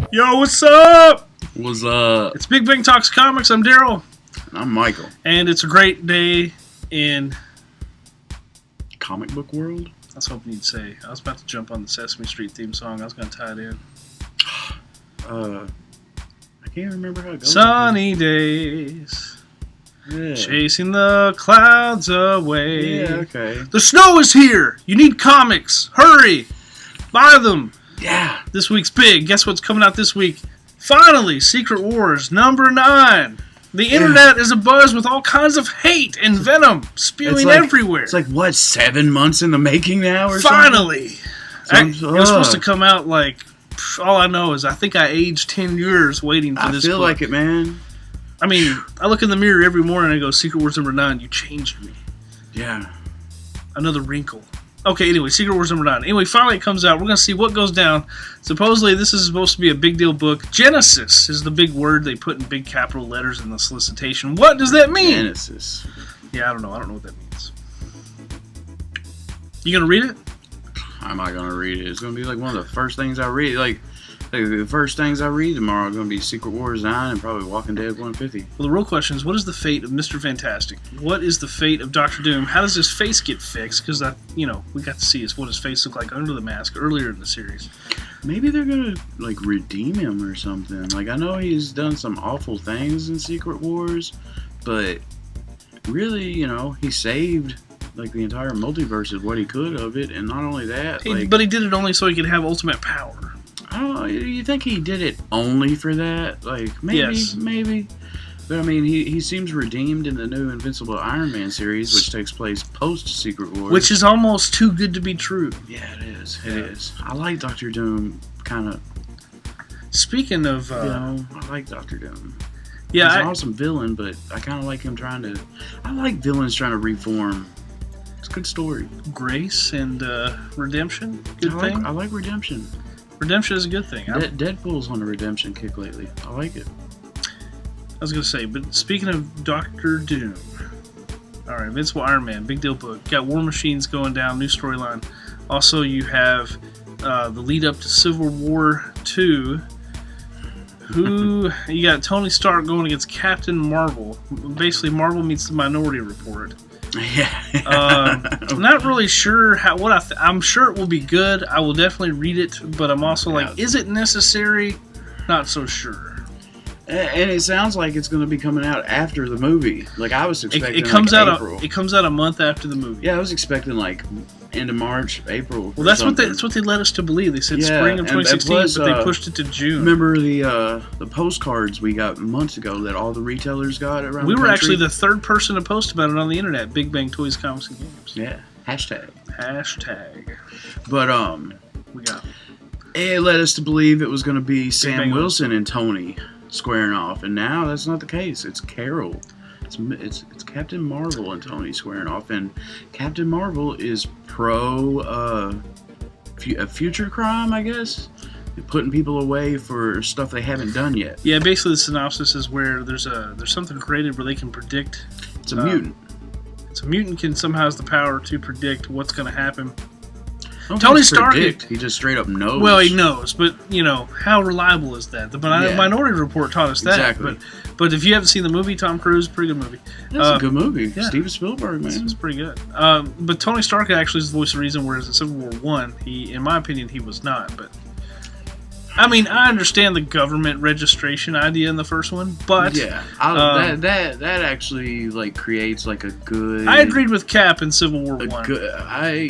Yo, what's up? What's up? It's Big Bang Talks Comics. I'm Daryl. And I'm Michael. And it's a great day in... Comic book world? I was hoping you'd say. I was about to jump on the Sesame Street theme song. I was going to tie it in. I can't remember how it goes. Sunny days. Yeah. Chasing the clouds away. Yeah, okay. The snow is here. You need comics. Hurry. Buy them. Yeah. This week's big. Guess what's coming out this week? Finally, Secret Wars number 9. The internet is abuzz with all kinds of hate and venom spewing everywhere. It's like, what, 7 months in the making now or Finally. something? It was supposed to come out like, all I know is I think I aged 10 years waiting for this I feel book. like it, man. I mean, I look in the mirror every morning and I go, Secret Wars number 9, you changed me. Yeah. Another wrinkle. Okay, anyway, Secret Wars number 9. Anyway, finally it comes out. We're going to see what goes down. Supposedly, this is supposed to be a big deal book. Genesis is the big word they put in big capital letters in the solicitation. What does that mean? Genesis. Yeah, I don't know. I don't know what that means. You going to read it? How am I going to read it? It's going to be like one of the first things I read. Like the first things I read tomorrow are going to be Secret Wars 9 and probably Walking Dead 150. Well, the real question is, what is the fate of Mr. Fantastic? What is the fate of Dr. Doom? How does his face get fixed? Because, we got to see what his face looked like under the mask earlier in the series. Maybe they're going to, redeem him or something. I know he's done some awful things in Secret Wars, but really, he saved, the entire multiverse of what he could of it, and not only that, But he did it only so he could have ultimate power. I don't know, you think he did it only for that? Maybe, Yes. maybe. But, he seems redeemed in the new Invincible Iron Man series, which takes place post-Secret Wars. Which is almost too good to be true. Yeah, it is. It is. I like Dr. Doom, kind of. Speaking of... I like Dr. Doom. Yeah, He's an awesome villain, but I kind of like him I like villains trying to reform. It's a good story. Grace and redemption, good thing. I like redemption. Redemption is a good thing. Deadpool's on a redemption kick lately. I like it. I was going to say, but speaking of Dr. Doom, all right, Invincible Iron Man, big deal book. Got War Machines going down, new storyline. Also, you have the lead up to Civil War 2. You got Tony Stark going against Captain Marvel. Basically, Marvel meets the Minority Report. Yeah. I'm not really sure I'm sure it will be good. I will definitely read it, but I'm also is it necessary? Not so sure. And it sounds like it's going to be coming out after the movie. I was expecting it comes out April. It comes out a month after the movie. Yeah, I was expecting end of March, April. Well, that's what they led us to believe. They said spring of 2016, but they pushed it to June. Remember the postcards we got months ago that all the retailers got around the country? We were actually the third person to post about it on the internet. Big Bang Toys, Comics, and Games. Yeah. Hashtag. But we got it led us to believe it was going to be Sam Bang Wilson and Tony squaring off, and now that's not the case. It's Carol. It's Captain Marvel and Tony squaring off, and Captain Marvel is pro a future crime, I guess, putting people away for stuff they haven't done yet. Yeah, basically the synopsis is where there's something created where they can predict. It's a mutant. It's a mutant can somehow has the power to predict what's going to happen. Tony Stark, he just straight up knows. Well, he knows, but how reliable is that? The Minority Report taught us that. Exactly. But if you haven't seen the movie, Tom Cruise, pretty good movie. That's a good movie. Yeah. Steven Spielberg, man. It's pretty good. But Tony Stark actually is the voice of reason, whereas in Civil War 1, in my opinion, he was not. But I understand the government registration idea in the first one, but yeah, that actually creates a good. I agreed with Cap in Civil War 1. I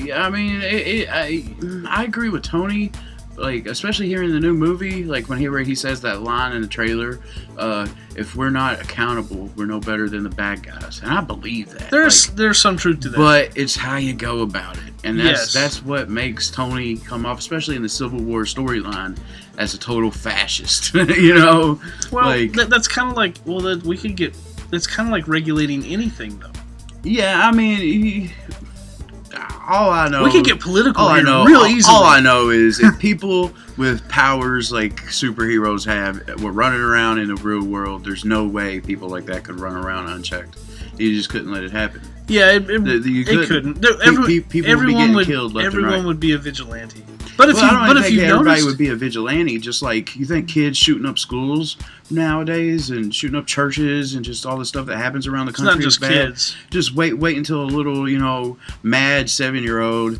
agree with Tony. Especially here in the new movie, where he says that line in the trailer, if we're not accountable, we're no better than the bad guys. And I believe that. There's some truth to that. But it's how you go about it. And that's what makes Tony come off, especially in the Civil War storyline, as a total fascist. Well, that's kind of we could get, that's kind of like regulating anything, though. Yeah, all I know... We could get political real easily. All I know is if people with powers like superheroes have were running around in the real world, there's no way people like that could run around unchecked. You just couldn't let it happen. Yeah, it You couldn't. people Everyone would be getting killed left and right. Everyone would be a vigilante. But if Well, I don't think everybody noticed, would be a vigilante. Just like you think kids shooting up schools nowadays and shooting up churches and just all the stuff that happens around the it's country not just is bad. kids. Just wait until a little, mad 7-year-old,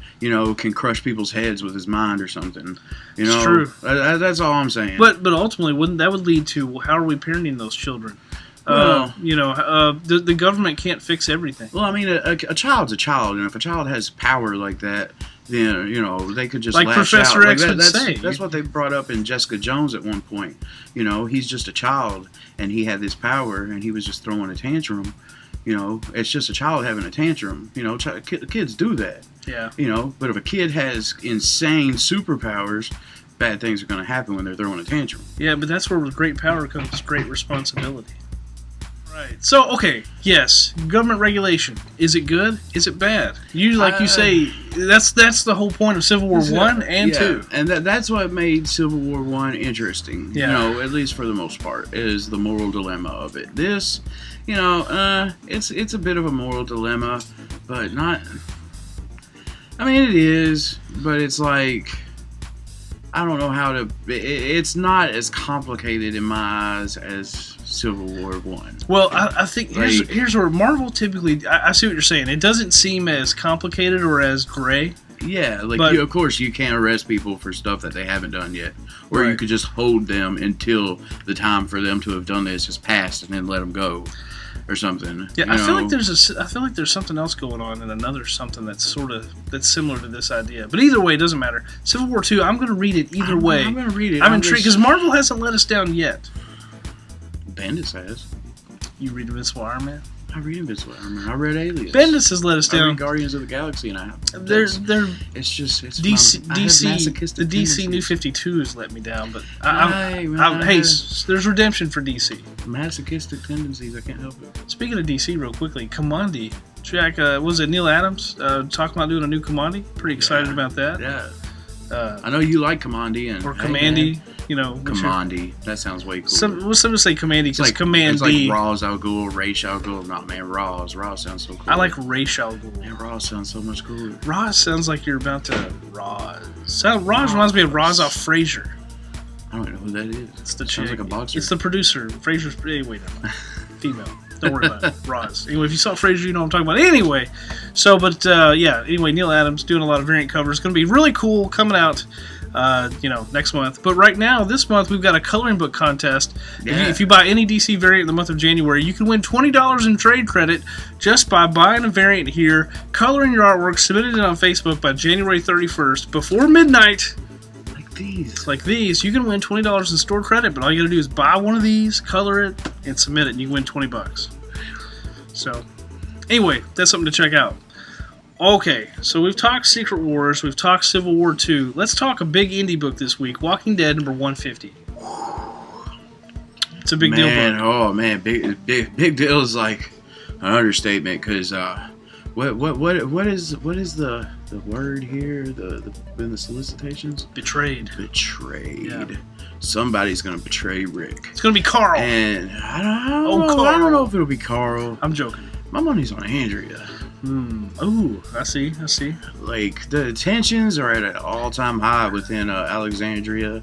can crush people's heads with his mind or something. It's true. That's all I'm saying. But ultimately, wouldn't that would lead to how are we parenting those children? Well, the government can't fix everything. Well, I mean, a child's a child, and if a child has power like that, then they could just Like lash Professor out. X would say. That's what they brought up in Jessica Jones at one point. He's just a child, and he had this power, and he was just throwing a tantrum. It's just a child having a tantrum. Kids do that. Yeah. But if a kid has insane superpowers, bad things are going to happen when they're throwing a tantrum. Yeah, but that's where with great power comes great responsibility. Right. So, okay, yes, government regulation. Is it good? Is it bad? You say, that's the whole point of Civil War 1 and 2. And that's what made Civil War 1 interesting. Yeah. At least for the most part, is the moral dilemma of it. This, it's a bit of a moral dilemma, but not. I mean, it is, but it's like, I don't know how to. It's not as complicated in my eyes as Civil War 1. Well, I think here's where Marvel typically. I see what you're saying. It doesn't seem as complicated or as gray. Yeah, but, of course you can't arrest people for stuff that they haven't done yet, or right. You could just hold them until the time for them to have done this has passed, and then let them go, or something. Yeah, I feel like there's something else going on in another something that's similar to this idea. But either way, it doesn't matter. Civil War 2, I'm going to read it either way. I'm going to read it. I'm intrigued because Marvel hasn't let us down yet. Bendis has. You read Invincible Iron Man? I read Invincible Iron Man. I read Aliens. Bendis has let us down. I read Guardians of the Galaxy, and it's DC. The DC New 52 has let me down, but there's redemption for DC. Masochistic tendencies. I can't help it. Speaking of DC, real quickly, Commandi. Jack, was it Neil Adams talking about doing a new Commandi? Pretty excited about that. Yeah. I know you like Commandi or Commandi. Commandi. That sounds way cool. Some say Commandi because Commandi. It's like Ra's al Ghul, Ra's al Ghul. Not man, Ra's. Ra's sounds so cool. I like Ra's al Ghul. Yeah, Ra's sounds so much cooler. Ra's sounds like you're about to Ra's reminds me of Ra's al Frazier. I don't know who that is. It's the chick. Sounds like a boxer. It's the producer. Frazier's. Wait, no. Female. Don't worry about it. Roz. Anyway, if you saw Frasier, you know what I'm talking about. Anyway, anyway, Neil Adams doing a lot of variant covers. It's going to be really cool coming out, next month. But right now, this month, we've got a coloring book contest. Yeah. If you buy any DC variant in the month of January, you can win $20 in trade credit just by buying a variant here, coloring your artwork, submitting it on Facebook by January 31st before midnight. Like these, you can win $20 in store credit, but all you gotta do is buy one of these, color it, and submit it, and you can win $20. So, anyway, that's something to check out. Okay, so we've talked Secret Wars, we've talked Civil War 2. Let's talk a big indie book this week, Walking Dead number 150. It's a big deal book. Oh man, big deal is like an understatement because what is the word here? The in the solicitations? Betrayed. Yeah. Somebody's gonna betray Rick. It's gonna be Carl. And I don't know if it'll be Carl. I'm joking. My money's on Andrea. Ooh, I see. Like the tensions are at an all-time high within Alexandria,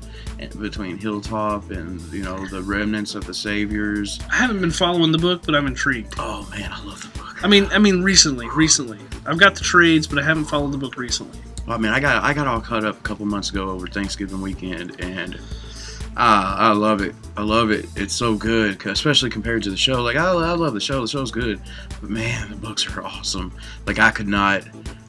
between Hilltop and the remnants of the Saviors. I haven't been following the book, but I'm intrigued. Oh man, I love the book. I mean, recently. I've got the trades, but I haven't followed the book recently. Well, I mean, I got all caught up a couple months ago over Thanksgiving weekend, and I love it. It's so good, especially compared to the show. Like, I love the show. The show's good, but man, the books are awesome. Like, I could not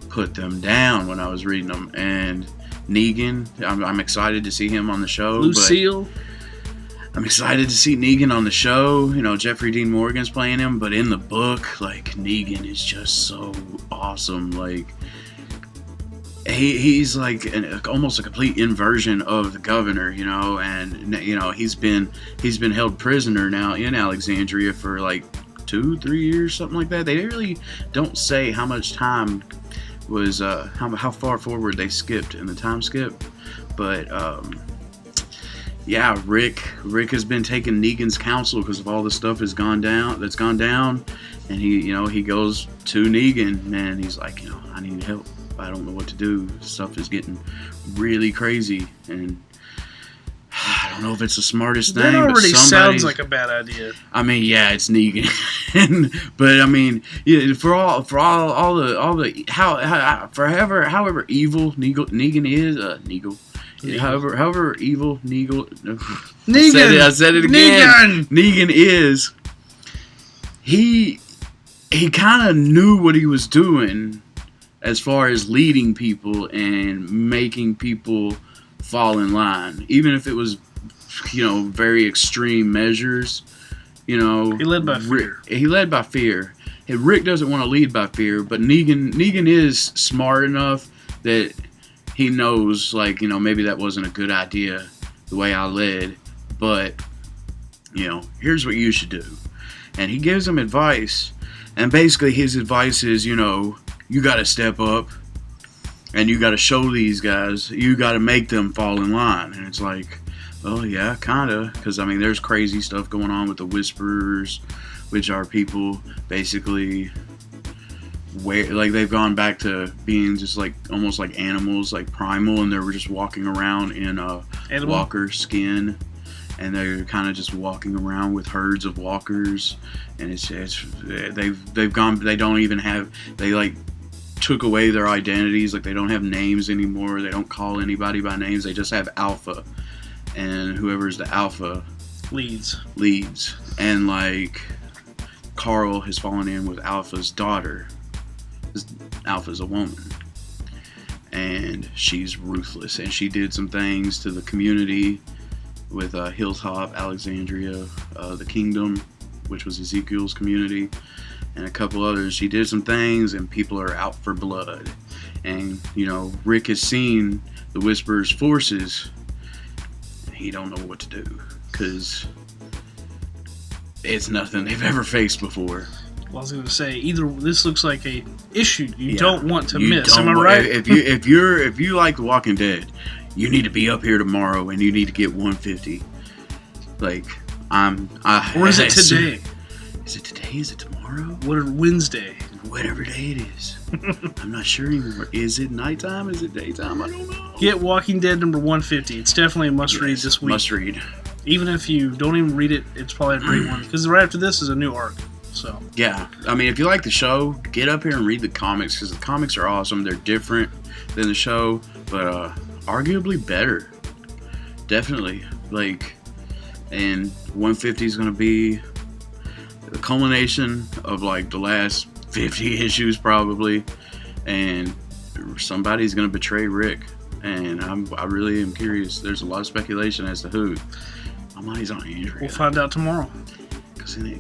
put them down when I was reading them. And Negan, I'm excited to see him on the show. Lucille. I'm excited to see Negan on the show. Jeffrey Dean Morgan's playing him, but in the book, like, Negan is just so awesome. Like, he's like almost a complete inversion of the governor, and he's been held prisoner now in Alexandria for like 2-3 years, something like that. They really don't say how much time was how far forward they skipped in the time skip, but yeah, Rick has been taking Negan's counsel because of all the stuff that's gone down, and he goes to Negan, and he's like, I need help. I don't know what to do. Stuff is getting really crazy, and I don't know if it's the smartest thing. That already but sounds like a bad idea. I mean, yeah, it's Negan, but I mean, yeah, for all the however evil Negan is, however evil Negan. I said it again. Negan is. He kind of knew what he was doing as far as leading people and making people fall in line, even if it was, very extreme measures. He led by fear. He led by fear. And Rick doesn't want to lead by fear, but Negan is smart enough that he knows, maybe that wasn't a good idea the way I led, but, here's what you should do. And he gives him advice, and basically his advice is, you got to step up, and you got to show these guys, you got to make them fall in line. And it's like, oh yeah, kind of, because, there's crazy stuff going on with the Whisperers, which are people basically they've gone back to being just almost like animals, like primal, and they were just walking around in walker skin, and they're kind of just walking around with herds of walkers, and they've gone, they don't even have, they took away their identities, they don't have names anymore, they don't call anybody by names, they just have Alpha, and whoever's the Alpha leads, and Carl has fallen in with Alpha's daughter. Alpha's a woman, and she's ruthless, and she did some things to the community with Hilltop, Alexandria, the Kingdom, which was Ezekiel's community, and a couple others. She did some things, and people are out for blood. And Rick has seen the Whisperer's forces, and he don't know what to do because it's nothing they've ever faced before. Well, I was going to say, either this looks like a issue you don't want to miss. Am I right? If you like The Walking Dead, you need to be up here tomorrow, and you need to get 150. Or is it today? Is it today? Is it tomorrow? Wednesday? Whatever day it is. I'm not sure anymore. Is it nighttime? Is it daytime? I don't know. Get Walking Dead number 150. It's definitely a must-read this week. Must-read. Even if you don't even read it, it's probably a great one. Because right after this is a new arc. So yeah, if you like the show, get up here and read the comics, because the comics are awesome. They're different than the show, but arguably better. Definitely. And 150 is going to be the culmination of the last 50 issues probably, and somebody's going to betray Rick, and I really am curious. There's a lot of speculation as to who. My money's on Andrea. We'll find out tomorrow. Today.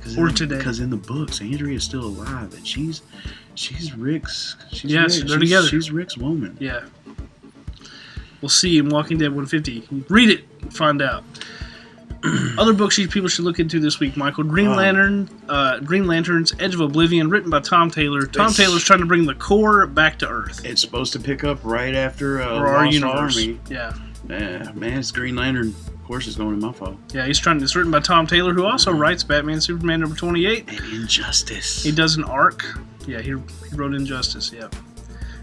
Because in the books, Andrea's still alive, and she's Rick's. They're together. She's Rick's woman. Yeah. We'll see in Walking Dead 150. Read it, find out. Other books people should look into this week, Michael. Green Lantern's Edge of Oblivion, written by Tom Taylor. Tom Taylor's trying to bring the core back to Earth. It's supposed to pick up right after our universe. Army. Yeah. Man, it's Green Lantern. Of course, it's going in my fault. Yeah, it's written by Tom Taylor, who also writes Batman, Superman number 28. And Injustice. He does an arc. Yeah, he wrote Injustice, yeah.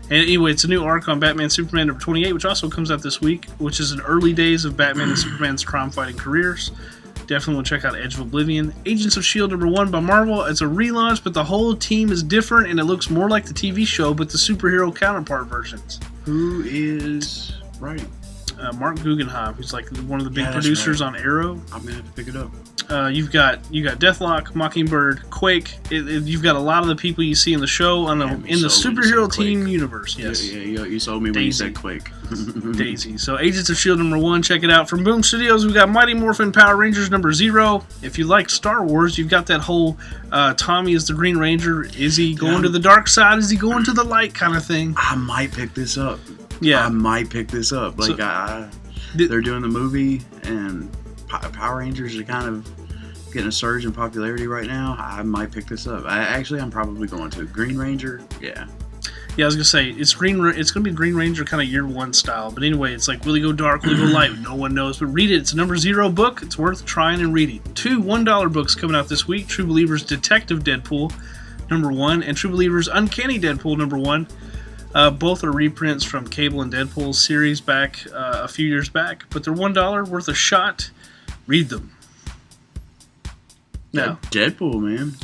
And anyway, it's a new arc on Batman, Superman number 28, which also comes out this week, which is in early days of Batman and Superman's crime-fighting careers. Definitely want to check out Edge of Oblivion. Agents of S.H.I.E.L.D. number 1 by Marvel. It's a relaunch, but the whole team is different, and it looks more like the TV show, but the superhero counterpart versions. Who is writing? Mark Guggenheim, who's one of the big producers on Arrow. I'm gonna have to pick it up. You've got Deathlock, Mockingbird, Quake. You've got a lot of the people you see in the show in the superhero team universe. Yes. Yeah, you sold me when you said Quake. Daisy. So Agents of S.H.I.E.L.D. number 1, check it out. From Boom Studios, we've got Mighty Morphin Power Rangers number 0. If you like Star Wars, you've got that whole Tommy is the Green Ranger. Is he going to the dark side? Is he going to the light kind of thing? I might pick this up. Yeah. I might pick this up. They're doing the movie, and Power Rangers are kind of getting a surge in popularity right now. I might pick this up. I'm probably going to. Green Ranger, yeah. Yeah, I was gonna say it's gonna be Green Ranger kind of year one style. But anyway, it's like will he go dark, will he go light? No one knows. But read it. It's a number 0 book. It's worth trying and reading. 2 $1 books coming out this week: True Believers Detective Deadpool #1 and True Believers Uncanny Deadpool #1. Both are reprints from Cable and Deadpool's series back a few years back, but they're $1 worth a shot. Read them. Yeah, Deadpool, man.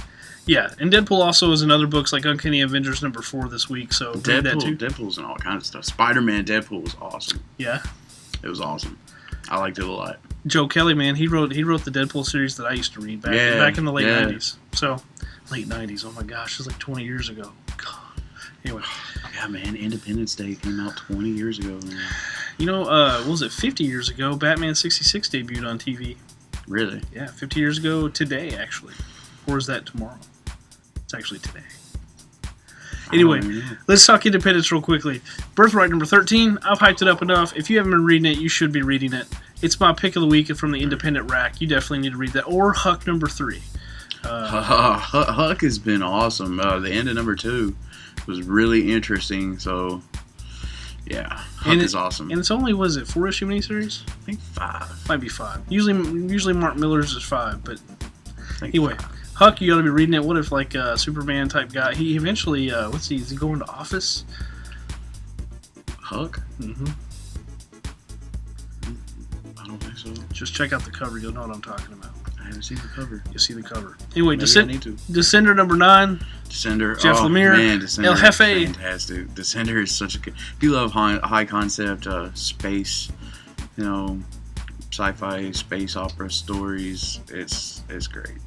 Yeah, and Deadpool also is in other books like Uncanny Avengers #4 this week, so read that too. Deadpool's in all kinds of stuff. Spider-Man Deadpool was awesome. Yeah, it was awesome. I liked it a lot. Joe Kelly, man, he wrote the Deadpool series that I used to read back in the late 90s. So late 90s. Oh my gosh, it was like 20 years ago. God. Anyway. Yeah, man, Independence Day came out 20 years ago, man. You know, what was it, 50 years ago, Batman 66 debuted on TV. Really? Yeah, 50 years ago today, actually. Or is that tomorrow? It's actually today. Anyway, let's talk Independence real quickly. Birthright #13. I've hyped it up enough. If you haven't been reading it, you should be reading it. It's my pick of the week from the Independent rack. You definitely need to read that. Or Huck #3. Huck has been awesome. The end of #2 was really interesting. So, yeah, Huck is awesome. And it's only, was it 4-issue miniseries? I think 5. Might be 5. Usually Mark Miller's is 5, but anyway. 5. Huck, you ought to be reading it. What if, like, a Superman type guy? He eventually, is he going to Office? Huck? Mm-hmm. I don't think so. Just check out the cover. You'll know what I'm talking about. I haven't seen the cover. You'll see the cover. Anyway, Maybe Descender #9. Descender. Jeff Lemire. Man, Descender El Jefe. is fantastic. Descender is such a good... If you love high concept space, sci-fi space opera stories, it's great.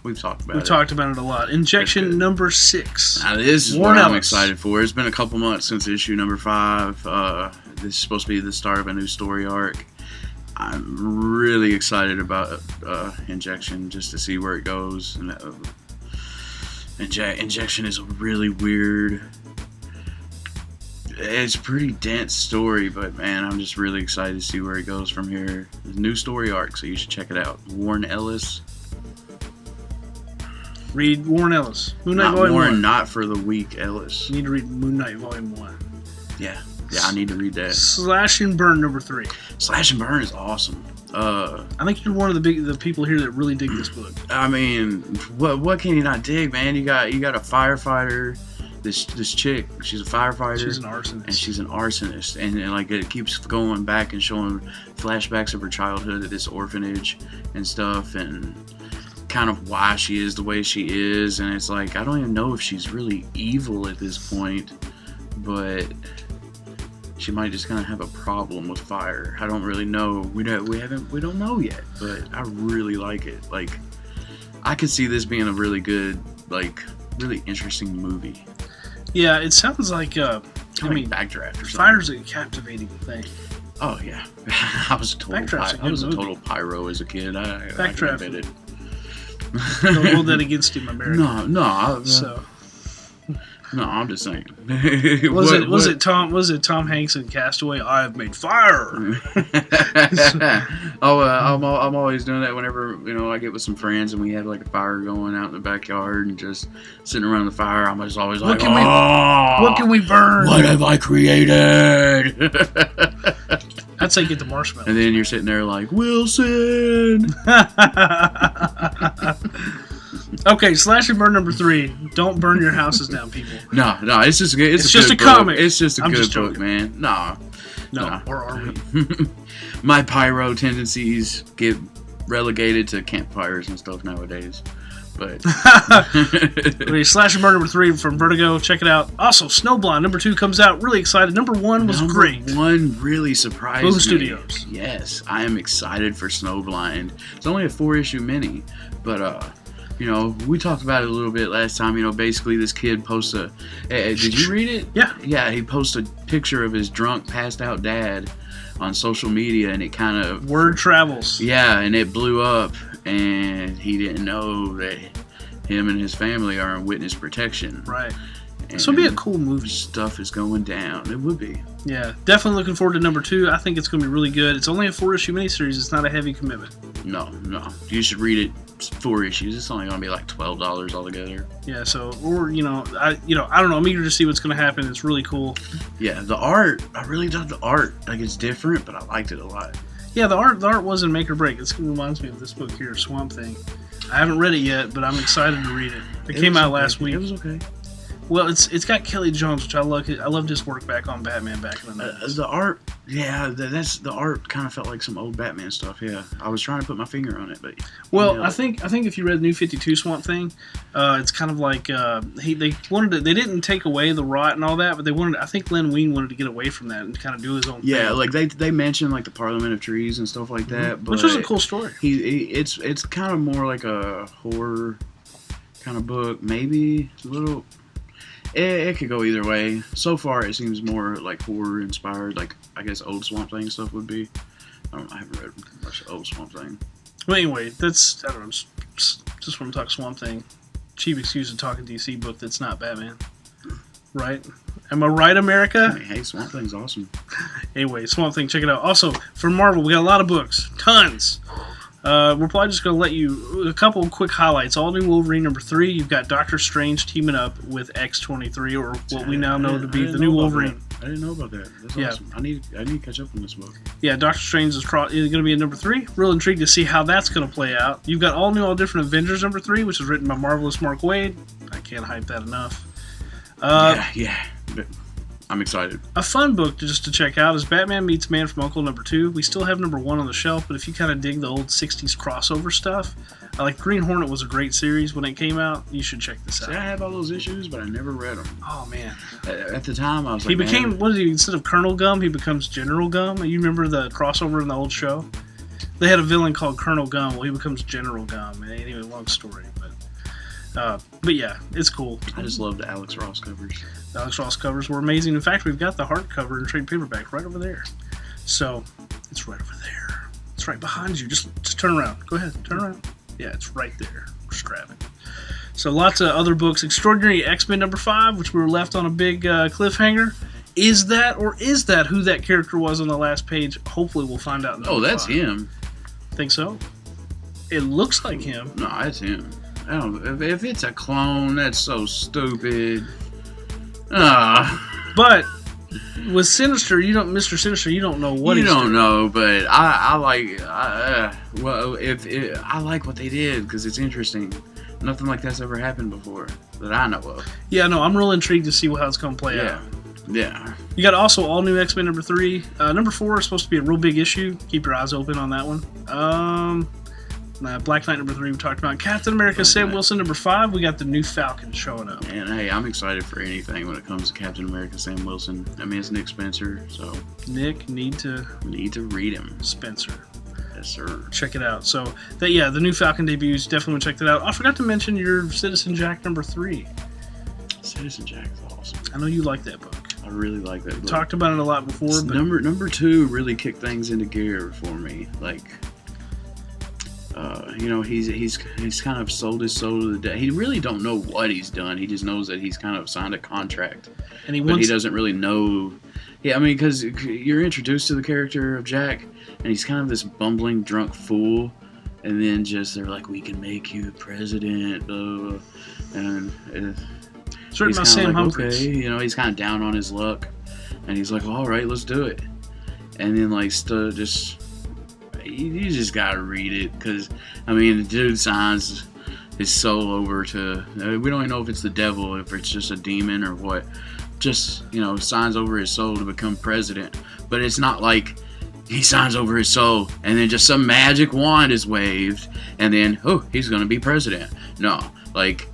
We've talked about it. We've talked about it a lot. Injection #6. Now, this is Warren what I'm Ellis. excited for. It's been a couple months since issue #5. This is supposed to be the start of a new story arc. I'm really excited about Injection, just to see where it goes. And Injection is a really weird... It's a pretty dense story, but man, I'm just really excited to see where it goes from here. It's a new story arc, so you should check it out. Warren Ellis. Read Warren Ellis. Moon Knight Not Volume Warren, 1. not for the weak Ellis. You need to read Moon Knight Volume 1. Yeah, I need to read that. Slash and Burn #3. Slash and Burn is awesome. I think you're one of the people here that really dig this book. I mean, what can you not dig, man? You got a firefighter. This chick, she's a firefighter. She's an arsonist. And she's an arsonist. And like it keeps going back and showing flashbacks of her childhood at this orphanage and stuff, and kind of why she is the way she is. And it's like, I don't even know if she's really evil at this point, but she might just kind of have a problem with fire. I don't really know. We don't know yet, but I really like it. Like, I could see this being a really good, like, really interesting movie. Yeah, it sounds like Backdraft or something. Fire's a captivating thing. Oh yeah, I was a total pyro as a kid. Backdraft. I admit it. Don't hold that against him, America. No, I'm just saying. Was it Tom Hanks in Castaway? I have made fire. I'm always doing that whenever I get with some friends and we have like a fire going out in the backyard and just sitting around the fire. I'm just always like, what can we burn? What have I created? I'd say get the marshmallows. And then you're sitting there like, Wilson. Okay, Slash and Burn #3. Don't burn your houses down, people. No, it's just good. It's just a comic. It's just a I'm good just book, joking. man. No. Or are we? My pyro tendencies get relegated to campfires and stuff nowadays. But Okay, Slash and Burn #3 from Vertigo. Check it out. Also, Snowblind #2 comes out. Really excited. #1 was great. One really surprised me. Boom Studios. Yes, I am excited for Snowblind. It's only a 4-issue mini, but we talked about it a little bit last time. Basically this kid posts did you read it? Yeah. Yeah, he posts a picture of his drunk, passed out dad on social media, and it kind of... Word travels. Yeah, and it blew up, and he didn't know that him and his family are in witness protection. Right. This would be a cool movie. Stuff is going down. It would be. Yeah, definitely looking forward to number 2. I think it's going to be really good. It's only a 4-issue miniseries. It's not a heavy commitment. No. You should read it. 4 issues. It's only going to be like $12 altogether. Yeah. So, or I don't know. I'm eager to see what's going to happen. It's really cool. Yeah, the art. I really dug the art. Like, it's different, but I liked it a lot. Yeah, the art wasn't make or break. It reminds me of this book here, Swamp Thing. I haven't read it yet, but I'm excited to read it. It came out last week. It was okay. Well, it's got Kelly Jones, which I love. I loved his work back on Batman back in the 90s. The art, that's the art. Kind of felt like some old Batman stuff. Yeah, I was trying to put my finger on it, but well, I think if you read the New 52 Swamp Thing, it's kind of like they didn't take away the rot and all that, but they wanted. I think Len Wein wanted to get away from that and kind of do his own thing. Yeah, like they mentioned like the Parliament of Trees and stuff like that, but which was a cool story. It's kind of more like a horror kind of book, maybe a little. It could go either way. So far, it seems more like horror inspired, like I guess old Swamp Thing stuff would be. I haven't read much old Swamp Thing. Well, anyway, I don't know. Just want to talk Swamp Thing. Cheap excuse to talk a DC book that's not Batman. Right? Am I right, America? I mean, hey, Swamp Thing's awesome. Anyway, Swamp Thing, check it out. Also, for Marvel, we got a lot of books. Tons. We're probably just going to let you a couple of quick highlights. All New Wolverine number 3. You've got Doctor Strange teaming up with X-23, or what we now know to be the new Wolverine. I didn't know about that. That's awesome. I need to catch up on this book. Yeah, Doctor Strange is going to be in number 3. Real intrigued to see how that's going to play out. You've got All New, All Different Avengers number 3, which is written by Marvelous Mark Waid. I can't hype that enough. Yeah. But I'm excited. A fun book just to check out is Batman Meets Man from U.N.C.L.E. number 2. We still have number 1 on the shelf, but if you kind of dig the old 60s crossover stuff, like Green Hornet was a great series when it came out. You should check this out. See, I have all those issues, but I never read them. Oh, man. At the time, I was like, instead of Colonel Gum, he becomes General Gum. You remember the crossover in the old show? They had a villain called Colonel Gum. Well, he becomes General Gum. Anyway, long story, but yeah, it's cool. I just love the Alex Ross covers. The Alex Ross covers were amazing. In fact, we've got the hardcover and trade paperback right over there. So, it's right over there. It's right behind you. Just turn around. Go ahead. Turn around. Yeah, it's right there. Just grab it. So, lots of other books. Extraordinary X-Men number 5, which we were left on a big cliffhanger. Is that who that character was on the last page? Hopefully, we'll find out. Oh, that's him. Think so? It looks like him. No, that's him. I don't. If it's a clone, that's so stupid. But with Sinister, Mr. Sinister, you don't know what you he's don't doing. know. But I like. I like what they did because it's interesting. Nothing like that's ever happened before that I know of. Yeah, no, I'm real intrigued to see how it's going to play out. Yeah. You got also All New X-Men number 3. Number 4 is supposed to be a real big issue. Keep your eyes open on that one. Black Knight number 3 we talked about. Captain America Sam Wilson number 5. We got the new Falcon showing up. And hey, I'm excited for anything when it comes to Captain America Sam Wilson. I mean, it's Nick Spencer, so Nick need to read him. Spencer. Yes, sir. Check it out. So the new Falcon debuts. Definitely want to check that out. I forgot to mention your Citizen Jack number 3. Citizen Jack is awesome. I know you like that book. I really like that book. Talked about it a lot before, but number 2 really kicked things into gear for me. Like, he's kind of sold his soul to the devil. He really don't know what he's done. He just knows that he's kind of signed a contract, and he doesn't really know. Yeah, I mean, because you're introduced to the character of Jack, and he's kind of this bumbling drunk fool, and then they're like, "We can make you president," blah, blah, blah. And it's written by Sam Humphries. Okay, he's kind of down on his luck, and he's like, well, "All right, let's do it." And then you just gotta read it, because I mean, the dude signs his soul over to, we don't even know if it's the devil, if it's just a demon or what, just signs over his soul to become president. But it's not like he signs over his soul and then just some magic wand is waved and then he's gonna be president. No, like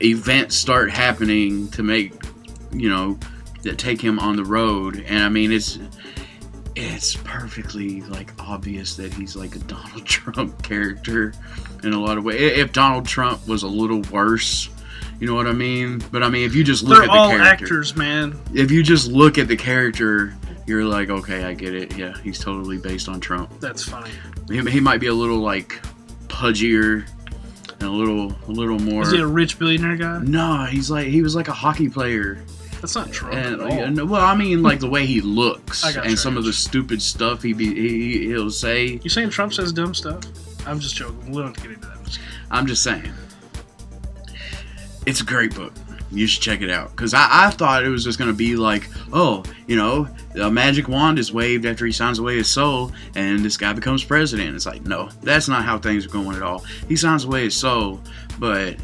events start happening to make that take him on the road. And I mean, it's perfectly obvious that he's like a Donald Trump character in a lot of ways. If Donald Trump was a little worse, you know what I mean? But I mean, if you just look at the character, they're all actors, man. If you just look at the character, you're like, okay, I get it. Yeah, he's totally based on Trump. That's funny. He might be a little pudgier, and a little more. Is he a rich billionaire guy? No, he was like a hockey player. That's not Trump And at all. well, I mean, like the way he looks I got and you, some of the stupid stuff he'll say. You saying Trump says dumb stuff? I'm just joking. We don't have to get into that. I'm just saying, it's a great book. You should check it out. Because I thought it was just going to be like, oh, you know, a magic wand is waved after he signs away his soul, and this guy becomes president. It's like, no, that's not how things are going at all. He signs away his soul, but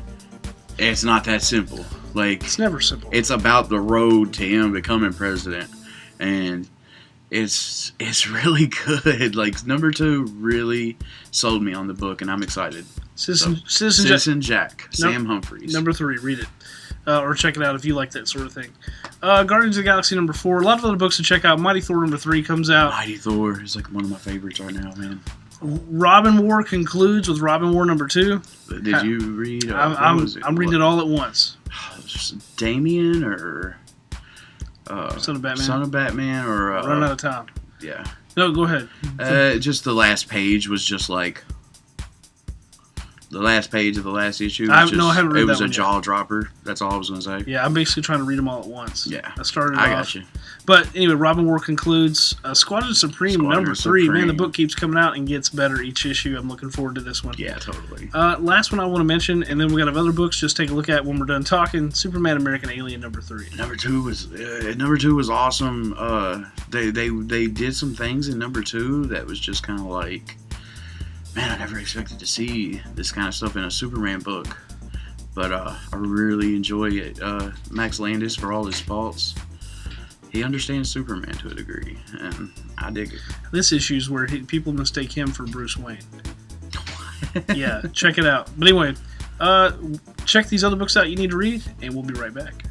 it's not that simple. Like, It's never simple. it's about the road to him becoming president. And it's really good. Like, number 2 really sold me on the book, and I'm excited. Citizen Jack, Sam Humphries. Number 3, read it. Or check it out if you like that sort of thing. Guardians of the Galaxy number 4. A lot of other books to check out. Mighty Thor number 3 comes out. Mighty Thor is like one of my favorites right now, man. Robin War concludes with Robin War number 2. Did you read? I'm reading it all at once. Damien or Son of Batman. Son of Batman or Running out of time. Yeah. No, go ahead. Just the last page was just like the last page of the last issue. I haven't read it was that a one yet. jaw dropper. That's all I was gonna say. Yeah, I'm basically trying to read them all at once. Yeah. I started I off. got you. But anyway, Robin War concludes. Squadron Supreme number 3. Man, the book keeps coming out and gets better each issue. I'm looking forward to this one. Yeah, totally. Last one I want to mention, and then we got other books. Just take a look at when we're done talking. Superman American Alien number 3. Number two was awesome. They did some things in number 2 that was just kind of like, man, I never expected to see this kind of stuff in a Superman book. But I really enjoy it. Max Landis, for all his faults, he understands Superman to a degree, and I dig it. This issue is where people mistake him for Bruce Wayne. Yeah, check it out. But anyway, check these other books out you need to read, and we'll be right back.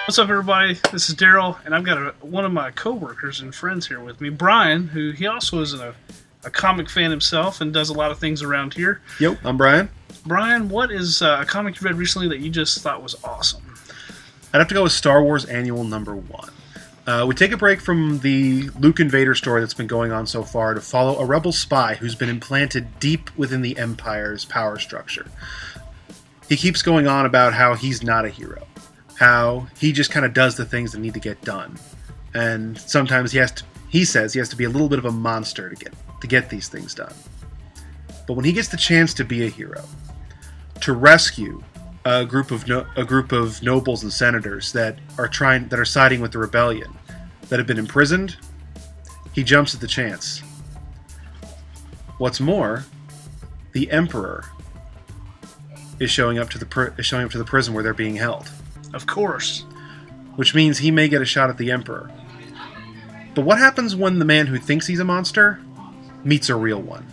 What's up, everybody? This is Daryl, and I've got one of my coworkers and friends here with me, Brian, who he also is a comic fan himself and does a lot of things around here. Yo, I'm Brian. Brian, what is a comic you read recently that you just thought was awesome? I'd have to go with Star Wars Annual number 1. We take a break from the Luke and Vader story that's been going on so far to follow a rebel spy who's been implanted deep within the Empire's power structure. He keeps going on about how he's not a hero, how he just kind of does the things that need to get done, and sometimes he says he has to be a little bit of a monster to get these things done. But when he gets the chance to be a hero, to rescue a group of nobles and senators that are siding with the rebellion, that have been imprisoned, he jumps at the chance. What's more, the Emperor is showing up to the prison where they're being held. Of course. Which means he may get a shot at the Emperor. But what happens when the man who thinks he's a monster meets a real one?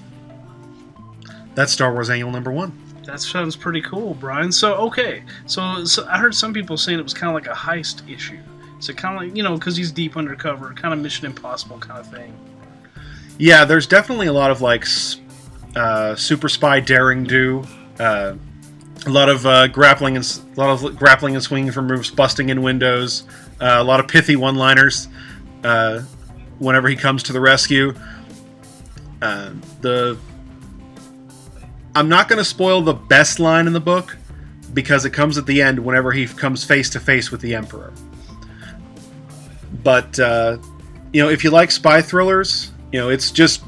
That's Star Wars Annual number 1. That sounds pretty cool, Brian. So, okay. So I heard some people saying it was kind of like a heist issue. So kind of like, because he's deep undercover, kind of Mission Impossible kind of thing. Yeah, there's definitely a lot of like super spy daring do. A lot of grappling and swinging from roofs, busting in windows. A lot of pithy one-liners whenever he comes to the rescue. I'm not going to spoil the best line in the book because it comes at the end whenever he comes face to face with the Emperor. But if you like spy thrillers, it's just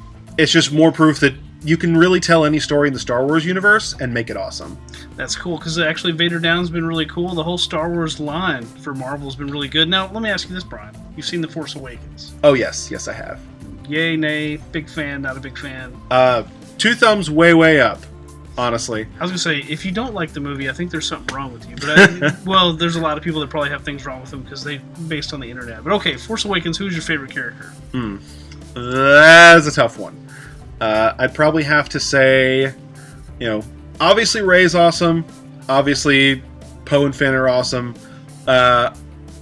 more proof that you can really tell any story in the Star Wars universe and make it awesome. That's cool, because actually Vader Down's been really cool. The whole Star Wars line for Marvel's been really good. Now, let me ask you this, Brian. You've seen The Force Awakens. Oh, yes, I have. Yay, nay, big fan, not a big fan? 2 thumbs way up, honestly. I was going to say, if you don't like the movie, I think there's something wrong with you. But well, there's a lot of people that probably have things wrong with them because they based on the internet. But okay, Force Awakens, who's your favorite character? That's a tough one. I'd probably have to say You know, obviously Rey's awesome. Obviously, Poe and Finn are awesome. I'm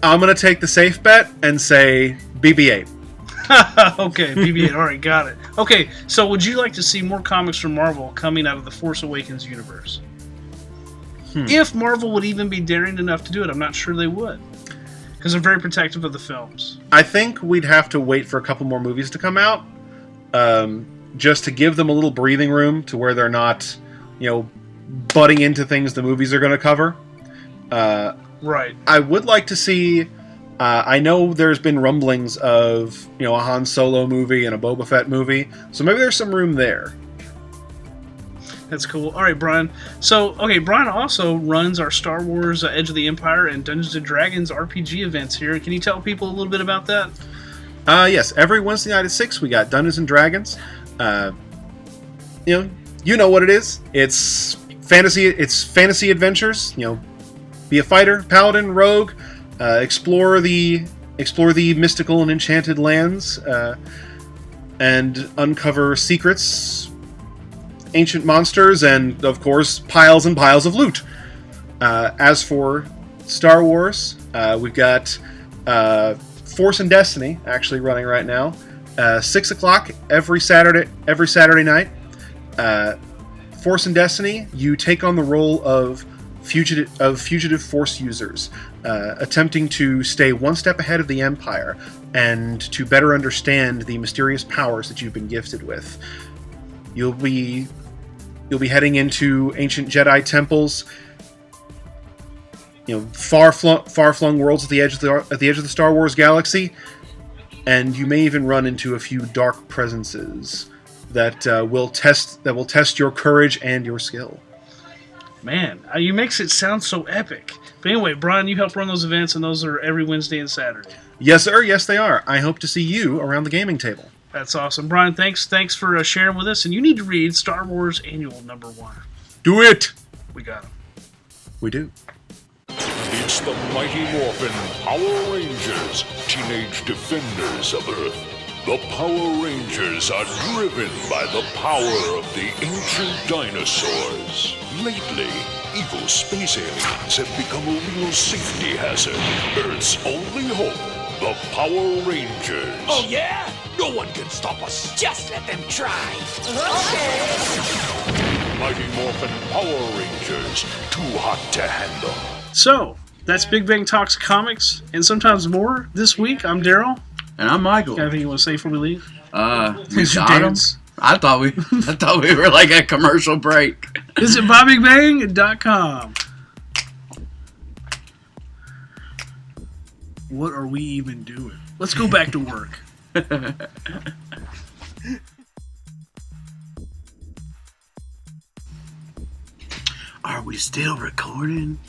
gonna take the safe bet and say BB-8. Okay, BB-8. All right, got it. Okay, so would you like to see more comics from Marvel coming out of the Force Awakens universe? If Marvel would even be daring enough to do it, I'm not sure they would, because they're very protective of the films. I think we'd have to wait for a couple more movies to come out, just to give them a little breathing room to where they're not, butting into things the movies are going to cover. Right. I would like to see. I know there's been rumblings of a Han Solo movie and a Boba Fett movie, so maybe there's some room there. That's cool. All right, Brian. So, Brian also runs our Star Wars Edge of the Empire and Dungeons & Dragons RPG events here. Can you tell people a little bit about that? Yes. Every Wednesday night at 6, we got Dungeons & Dragons. You know what it is. It's fantasy. It's fantasy adventures. Be a fighter, paladin, rogue. Explore the mystical and enchanted lands, and uncover secrets, ancient monsters, and of course piles and piles of loot. As for Star Wars, we've got Force and Destiny actually running right now, 6 o'clock every Saturday night. Force and Destiny, you take on the role of fugitive Force users, attempting to stay one step ahead of the Empire and to better understand the mysterious powers that you've been gifted with. You'll be heading into ancient Jedi temples, far-flung worlds at the edge of the Star Wars galaxy, and you may even run into a few dark presences that will test your courage and your skill. Man, you makes it sound so epic. But anyway, Brian, you help run those events, and those are every Wednesday and Saturday. Yes, sir. Yes, they are. I hope to see you around the gaming table. That's awesome. Brian, thanks for sharing with us. And you need to read Star Wars Annual #1. Do it! We got him. We do. It's the Mighty Morphin Power Rangers, Teenage Defenders of Earth. The Power Rangers are driven by the power of the ancient dinosaurs. Lately, evil space aliens have become a real safety hazard. Earth's only hope, the Power Rangers. Oh, yeah? No one can stop us. Just let them try. Okay. Mighty Morphin Power Rangers, too hot to handle. So, that's Big Bang Talks Comics, and sometimes more. This week, I'm Daryl. And I'm Michael. Got anything you want to say before we leave? We Is your got 'em. dance? I thought we were like a commercial break. Visit BobBigBang.com. What are we even doing? Let's go back to work. Are we still recording?